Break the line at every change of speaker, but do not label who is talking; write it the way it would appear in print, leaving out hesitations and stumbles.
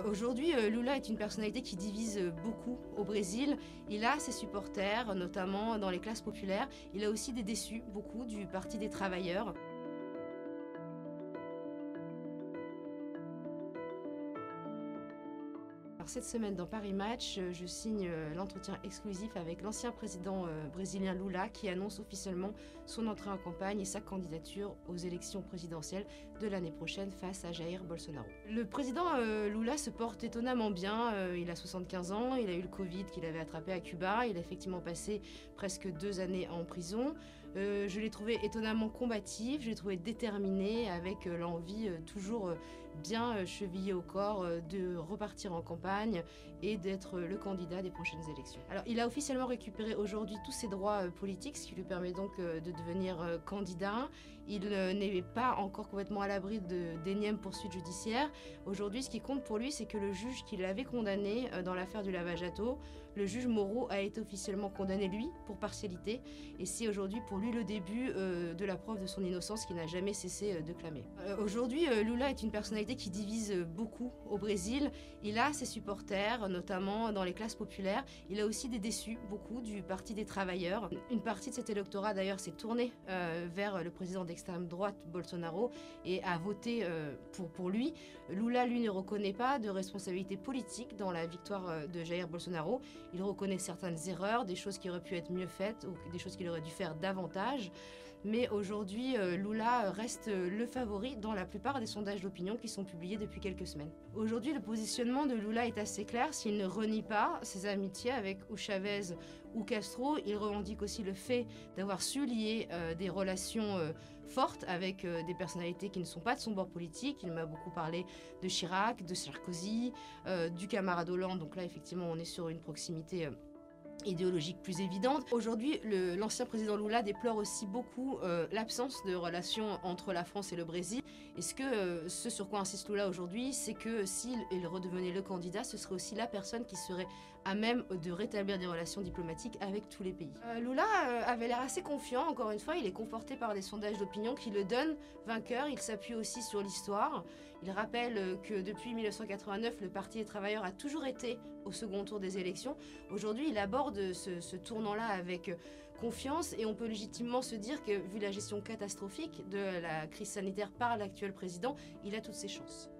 Aujourd'hui, Lula est une personnalité qui divise beaucoup au Brésil. Il a ses supporters, notamment dans les classes populaires. Il a aussi des déçus, beaucoup, du Parti des travailleurs. Alors, cette semaine dans Paris Match, je signe l'entretien exclusif avec l'ancien président brésilien Lula qui annonce officiellement son entrée en campagne et sa candidature aux élections présidentielles de l'année prochaine face à Jair Bolsonaro. Le président Lula se porte étonnamment bien, il a 75 ans, il a eu le Covid qu'il avait attrapé à Cuba, il a effectivement passé presque 2 années en prison. Je l'ai trouvé étonnamment combatif, je l'ai trouvé déterminé avec l'envie toujours bien chevillée au corps de repartir en campagne et d'être le candidat des prochaines élections. Alors, il a officiellement récupéré aujourd'hui tous ses droits politiques, ce qui lui permet donc de devenir candidat. Il n'est pas encore complètement à l'abri d'énièmes poursuites judiciaires. Aujourd'hui, ce qui compte pour lui, c'est que le juge qui l'avait condamné dans l'affaire du Lava-Jato, le juge Moro, a été officiellement condamné, lui, pour partialité. Et c'est aujourd'hui pour lui le début de la preuve de son innocence qu'il n'a jamais cessé de clamer. Aujourd'hui, Lula est une personnalité qui divise beaucoup au Brésil. Il a ses supporters, notamment dans les classes populaires. Il a aussi des déçus, beaucoup, du Parti des travailleurs. Une partie de cet électorat, d'ailleurs, s'est tournée vers le président d'extrême droite, Bolsonaro, et a voté pour lui. Lula, lui, ne reconnaît pas de responsabilité politique dans la victoire de Jair Bolsonaro. Il reconnaît certaines erreurs, des choses qui auraient pu être mieux faites ou des choses qu'il aurait dû faire davantage. Mais aujourd'hui, Lula reste le favori dans la plupart des sondages d'opinion qui sont publiés depuis quelques semaines. Aujourd'hui, le positionnement de Lula est assez clair. S'il ne renie pas ses amitiés avec ou Chavez ou Castro, il revendique aussi le fait d'avoir su lier des relations fortes avec des personnalités qui ne sont pas de son bord politique. Il m'a beaucoup parlé de Chirac, de Sarkozy, du camarade Hollande. Donc là, effectivement, on est sur une proximité idéologique plus évidente. Aujourd'hui, l'ancien président Lula déplore aussi beaucoup l'absence de relations entre la France et le Brésil. Et ce sur quoi insiste Lula aujourd'hui, c'est que s'il redevenait le candidat, ce serait aussi la personne qui serait à même de rétablir des relations diplomatiques avec tous les pays. Lula avait l'air assez confiant, encore une fois, il est conforté par des sondages d'opinion qui le donnent vainqueur. Il s'appuie aussi sur l'histoire. Il rappelle que depuis 1989, le Parti des travailleurs a toujours été au second tour des élections. Aujourd'hui, il aborde ce tournant-là avec confiance et on peut légitimement se dire que, vu la gestion catastrophique de la crise sanitaire par l'actuel président, il a toutes ses chances.